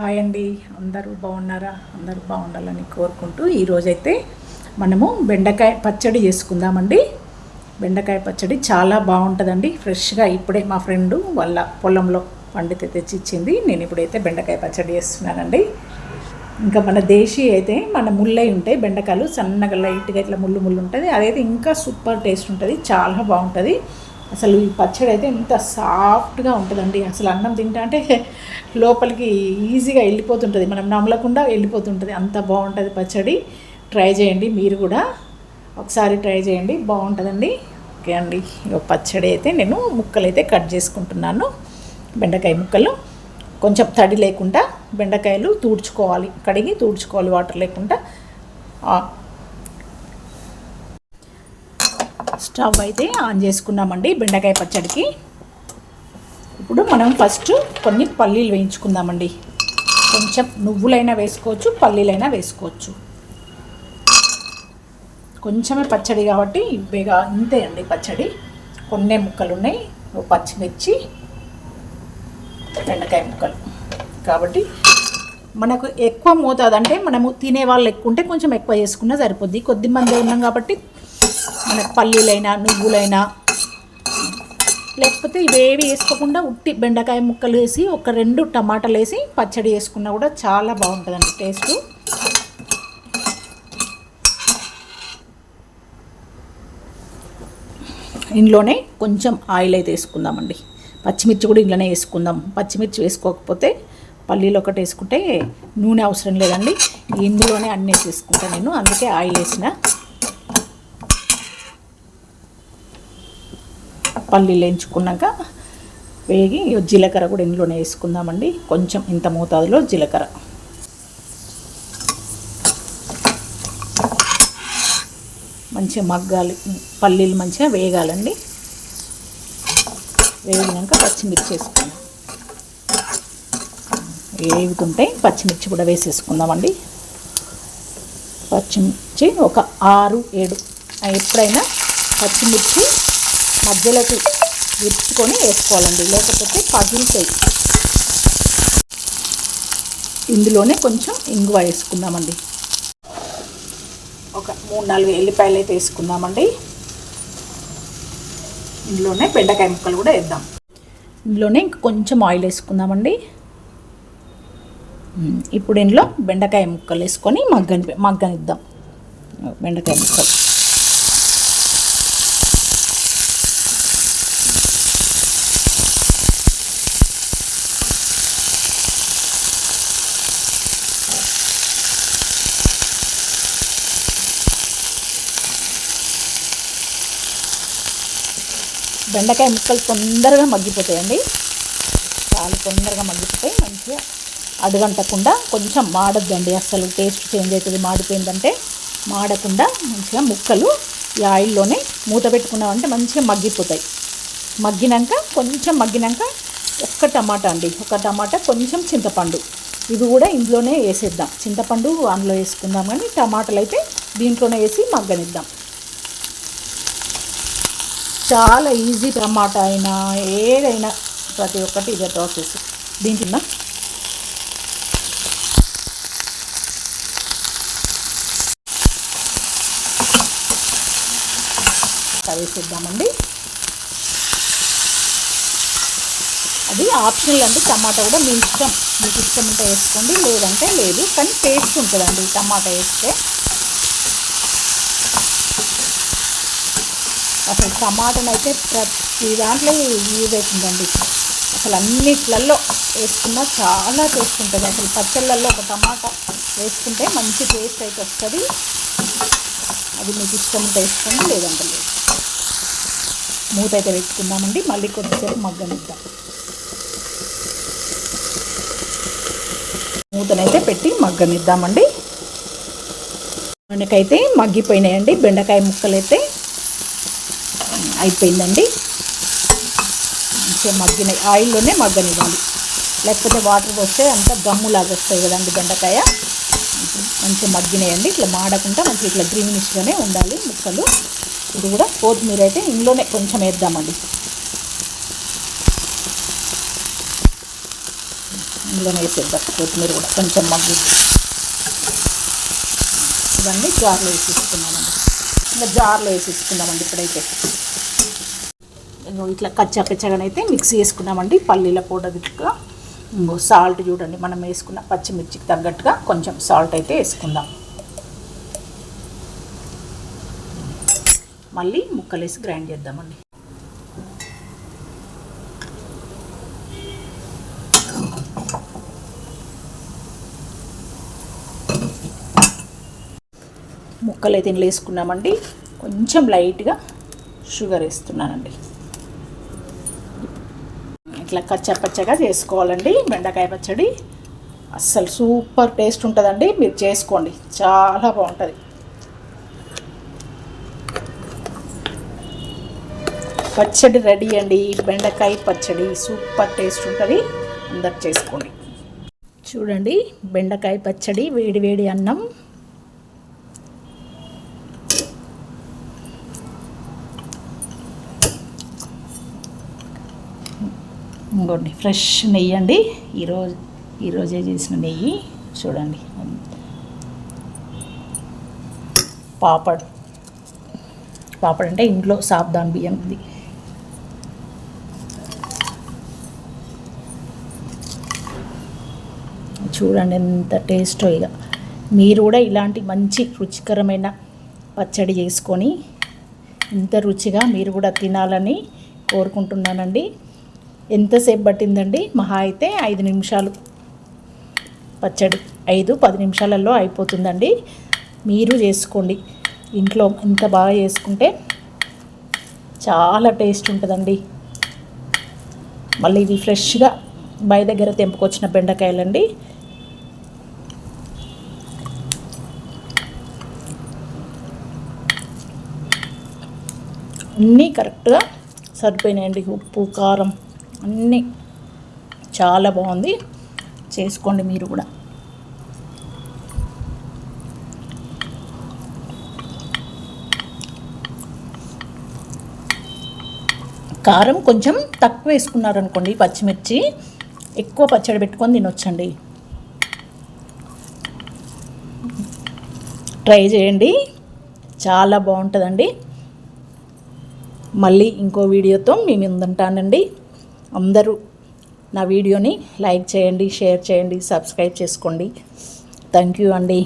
Hi అండి, అందరూ బాగున్నారా? అందరూ బాగుండాలని కోరుకుంటూ ఈరోజైతే మనము బెండకాయ పచ్చడి చేసుకుందామండి. బెండకాయ పచ్చడి చాలా బాగుంటుందండి. ఫ్రెష్గా ఇప్పుడే మా ఫ్రెండు వాళ్ళ పొలంలో పండితే తెచ్చి ఇచ్చింది. నేను ఇప్పుడైతే బెండకాయ పచ్చడి చేస్తున్నానండి. ఇంకా మన దేశీ అయితే మన ముళ్ళై ఉంటాయి బెండకాయలు, సన్నగా లైట్గా ఇట్లా ముళ్ళు ముళ్ళు ఉంటుంది. అదైతే ఇంకా సూపర్ టేస్ట్ ఉంటుంది, చాలా బాగుంటుంది. అసలు ఈ పచ్చడి అయితే ఇంత సాఫ్ట్గా ఉంటుందండి. అసలు అన్నం తింటా అంటే లోపలికి ఈజీగా వెళ్ళిపోతుంటుంది, మనం నమ్మలకుండా వెళ్ళిపోతుంటుంది, అంత బాగుంటుంది పచ్చడి. ట్రై చేయండి, మీరు కూడా ఒకసారి ట్రై చేయండి, బాగుంటుందండి. ఓకే అండి, పచ్చడి అయితే నేను ముక్కలు అయితే కట్ చేసుకుంటున్నాను. బెండకాయ ముక్కలు కొంచెం తడి లేకుండా బెండకాయలు తుడుచుకోవాలి, కడిగి తుడుచుకోవాలి వాటర్ లేకుండా. స్టవ్ అయితే ఆన్ చేసుకున్నామండి బెండకాయ పచ్చడికి. ఇప్పుడు మనం ఫస్ట్ కొన్ని పల్లీలు వేయించుకుందామండి. కొంచెం నువ్వులైనా వేసుకోవచ్చు, పల్లీలైనా వేసుకోవచ్చు. కొంచెమే పచ్చడి కాబట్టి ఇవేగా ఇంతే అండి పచ్చడి. కొన్ని ముక్కలు ఉన్నాయి, పచ్చిమిర్చి, బెండకాయ ముక్కలు కాబట్టి మనకు ఎక్కువ మోతాదు అంటే మనము తినేవాళ్ళు ఎక్కువ ఉంటే కొంచెం ఎక్కువ చేసుకున్నా సరిపోద్ది. కొద్ది మంది ఉన్నాం కాబట్టి మనకు పల్లీలైనా నువ్వులైనా, లేకపోతే ఇవేవి వేసుకోకుండా ఉట్టి బెండకాయ ముక్కలు వేసి ఒక 2 టమాటాలు వేసి పచ్చడి వేసుకున్నా కూడా చాలా బాగుంటుందండి టేస్టు. ఇందులోనే కొంచెం ఆయిల్ అయితే వేసుకుందామండి. పచ్చిమిర్చి కూడా ఇంట్లోనే వేసుకుందాం. పచ్చిమిర్చి వేసుకోకపోతే పల్లీలు ఒకటి వేసుకుంటే నూనె అవసరం లేదండి. ఇందులోనే అన్నీ వేసుకుంటాను నేను, అందుకే ఆయిల్ వేసిన. పల్లీలు వేయించుకున్నాక వేగి జీలకర్ర కూడా ఇందులోనే వేసుకుందామండి. కొంచెం ఇంత మోతాదులో జీలకర్ర. మంచిగా మగ్గాలి, పల్లీలు మంచిగా వేగాలండి. వేగినాక పచ్చిమిర్చి వేసుకుందాం. వేగుతుంటే పచ్చిమిర్చి కూడా వేసేసుకుందామండి. పచ్చిమిర్చి ఒక 6-7 ఎప్పుడైనా పచ్చిమిర్చి మధ్యలోకి విరుచుకొని వేసుకోవాలండి, లేకపోతే పగిలితాయి. ఇందులోనే కొంచెం ఇంగువ వేసుకుందామండి. ఒక 3-4 ఎల్లిపాయలు అయితే వేసుకుందామండి. ఇందులోనే బెండకాయ ముక్కలు కూడా వేద్దాం. ఇందులోనే ఇంక కొంచెం ఆయిల్ వేసుకుందామండి. ఇప్పుడు ఇందులో బెండకాయ ముక్కలు వేసుకొని మగ్గనిద్దాం. బెండకాయ ముక్కలు బెండకాయ ముక్కలు తొందరగా మగ్గిపోతాయండి, చాలా తొందరగా మగ్గిపోతాయి. మంచిగా అడుగంటకుండా, కొంచెం మాడద్దండి, అసలు టేస్ట్ చేంజ్ అవుతుంది. మాడిపోయిందంటే మాడకుండా మంచిగా ముక్కలు ఈ ఆయిల్లోనే మూత పెట్టుకున్నామంటే మంచిగా మగ్గిపోతాయి. కొంచెం మగ్గినాక ఒక్క టమాటా అండి, ఒక టమాటా, కొంచెం చింతపండు, ఇవి కూడా ఇందులోనే వేసేద్దాం. చింతపండు అందులో వేసుకుందాం, కానీ టమాటాలు అయితే దీంట్లోనే వేసి మగ్గనిద్దాం. చాలా ఈజీ, టమాటా అయినా ఏదైనా ప్రతి ఒక్కటి ఇదే ప్రాసెస్. దీంట్లో వేసేద్దామండి. అది ఆప్షనల్ అండి, టమాటా కూడా మీ ఇష్టం, మీకు ఇష్టం ఉంటే వేసుకోండి, లేదంటే లేదు. కానీ టేస్ట్ ఉంటుందండి టమాటా వేస్తే. అసలు టమాటాలు అయితే ప్రతి దాంట్లో యూజ్ అవుతుందండి. అసలు అన్నిట్లలో వేసుకున్నా చాలా టేస్ట్ ఉంటుంది. అసలు పచ్చళ్ళల్లో ఒక టమాటా వేసుకుంటే మంచి టేస్ట్ అయితే వస్తుంది. అది మీకు ఇష్టం ఉంటే వేసుకోండి, లేదంటే లేదు. మూత అయితే పెట్టుకుందామండి, మళ్ళీ కొద్దిసేపు మగ్గనిద్దాం. మూతనైతే పెట్టి మగ్గనిద్దామండి. మనకైతే మగ్గిపోయినాయండి బెండకాయ ముక్కలు అయితే అయిపోయిందండి. మంచిగా మగ్గినాయి, ఆయిల్లోనే మగ్గనివ్వాలి, లేకపోతే వాటర్ పోస్తే అంతా గమ్ములాగా వస్తాయి కదండి బెండకాయ. మంచిగా మగ్గినాయండి, ఇట్లా మాడకుండా మంచిగా ఇట్లా గ్రీనిష్గానే ఉండాలి ముక్కలు. ఇది కూడా కొత్తిమీర అయితే ఇందులోనే కొంచెం వేద్దామండి. ఇందులోనే వేసేద్దాం. కొత్తిమీర కూడా కొంచెం మగ్గు. ఇవన్నీ జార్లో వేసేసుకున్నామండి. ఇంకా జార్లో వేసేసుకున్నామండి. ఇప్పుడైతే ఇట్లా కచ్చాపెచ్చగానైతే మిక్స్ చేసుకున్నామండి. పల్లీల పౌడర్ ఇట్లా సాల్ట్ చూడండి, మనం వేసుకున్న పచ్చిమిర్చికి తగ్గట్టుగా కొంచెం సాల్ట్ అయితే వేసుకుందాం. మళ్ళీ ముక్కలేసి గ్రైండ్ చేద్దామండి. ముక్కలు అయితే ఇందులో వేసుకున్నామండి. కొంచెం లైట్గా షుగర్ వేస్తున్నానండి. ఇట్లా కచ్చపచ్చగా చేసుకోవాలండి బెండకాయ పచ్చడి. అస్సలు సూపర్ టేస్ట్ ఉంటుందండి. మీరు చేసుకోండి, చాలా బాగుంటుంది. పచ్చడి రెడీ అండి. బెండకాయ పచ్చడి సూపర్ టేస్ట్ ఉంటుంది. అందరు చేసుకోండి. చూడండి బెండకాయ పచ్చడి, వేడి వేడి అన్నం, ఇంకోండి ఫ్రెష్ నెయ్యి అండి. ఈరోజే చేసిన నెయ్యి చూడండి. పాపడ్ అంటే ఇంట్లో సాబ్దాన్ బియ్యంది. చూడండి ఎంత టేస్టో. ఇక మీరు కూడా ఇలాంటి మంచి రుచికరమైన పచ్చడి చేసుకొని ఇంత రుచిగా మీరు కూడా తినాలని కోరుకుంటున్నానండి. ఎంతసేపు పట్టిందండి? మహా అయితే 5 నిమిషాలు. పచ్చడి 5-10 నిమిషాలలో అయిపోతుందండి. మీరు చేసుకోండి ఇంట్లో. ఇంత బాగా చేసుకుంటే చాలా టేస్ట్ ఉంటుందండి. మళ్ళీ ఇవి ఫ్రెష్గా బయ దగ్గర తెంపుకొచ్చిన బెండకాయలండి. అన్నీ కరెక్ట్గా సరిపోయినాయండి. ఉప్పు, కారం అన్నీ చాలా బాగుంది. చేసుకోండి మీరు కూడా. కారం కొంచెం తక్కువ వేసుకున్నారనుకోండి, పచ్చిమిర్చి ఎక్కువ పచ్చడి పెట్టుకొని తినొచ్చండి. ట్రై చేయండి, చాలా బాగుంటుందండి. మళ్ళీ ఇంకో వీడియోతో మీ ముందుంటానండి. అందరూ నా వీడియోని లైక్ చేయండి, షేర్ చేయండి, సబ్స్క్రైబ్ చేసుకోండి. థ్యాంక్ యూ అండి.